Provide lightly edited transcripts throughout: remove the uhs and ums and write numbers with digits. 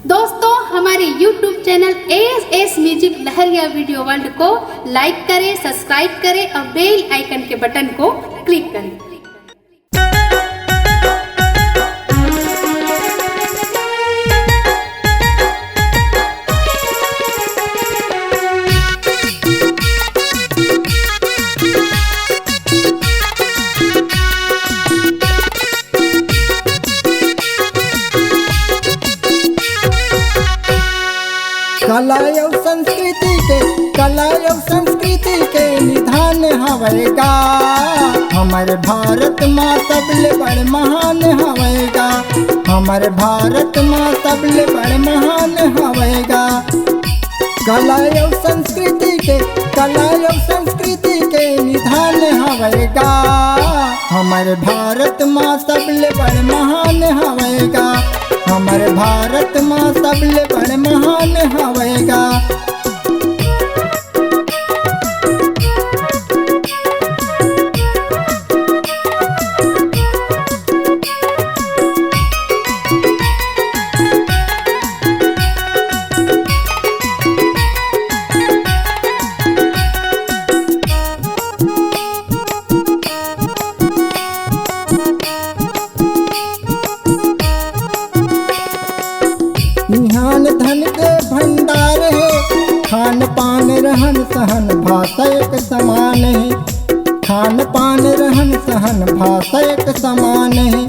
दोस्तों हमारे YouTube channel S music लहरिया वीडियो वर्ल्ड को लाइक करें, सब्सक्राइब करें और बेल आइकन के बटन को क्लिक करें। कला एवं संस्कृति के निधान हवेगा। हमारे भारत माँ सबले बड़ महान हवेगा। हमारे भारत माँ सबले बड़ महान हवेगा। कला एवं संस्कृति के निधान हवेगा। हमारे भारत माँ सबले बड़ महान हवेगा। हमारे भारत माँ सबले बड़ महान हवेगा। निहान धन के भंडार है, खान पान रहन सहन भाषा एक समान है। खान पान रहन सहन भाषा एक समान है।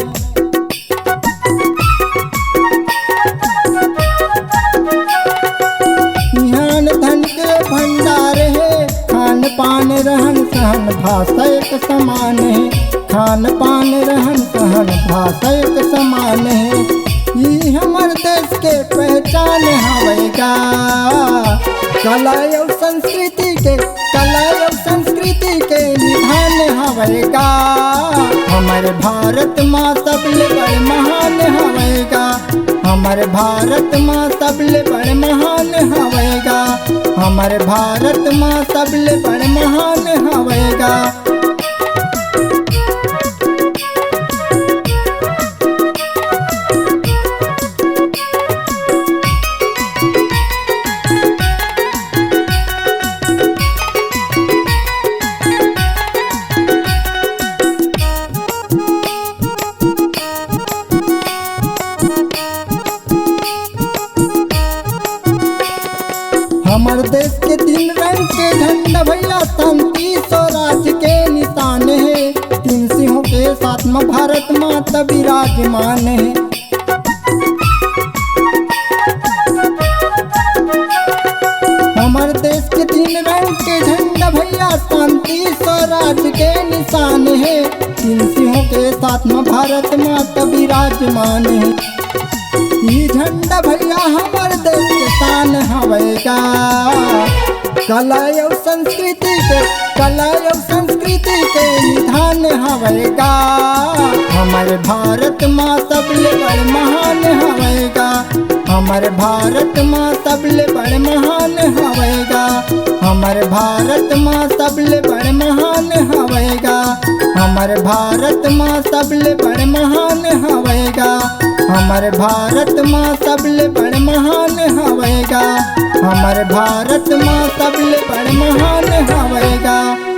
निहान धन के भंडार है, खान पान रहन सहन भाषा एक समान है। खान पान रहन सहन भाषा एक समान है। ये हमारे देश के पहचान हवेगा। कला एवं संस्कृति के निधान हवेगा। हमारे भारत माँ सबले बड़ महान हवेगा। हमारे भारत माँ सबले बड़ महान हवेगा। हमारे भारत माँ सबले बड़ महान हवेगा। हमारे देश के 3 रंग के झंडा भैया शांति स्वराज के निशान है। 3 सिंहों के साथ में भारत माता विराजमान है। हमारे देश के 3 रंग के झंडा भैया शांति स्वराज के निशान है। 3 सिंहों के साथ में भारत माता विराजमान है। ये झंडा भैया हमारे देश के शान हवेगा। कला एवं संस्कृति के निधान हवेगा। हमारे भारत माँ सबले बड़ महान हवेगा। हमारे भारत माँ सबले बड़ महान हवेगा। हमारे भारत माँ सबले बड़ महान हवेगा। हमारे भारत माँ सबले बड़ महान हवेगा। हमारे भारत माँ सबले बड़ महान हवेगा। हमारे भारत माँ सबले बड़ महान हवेगा।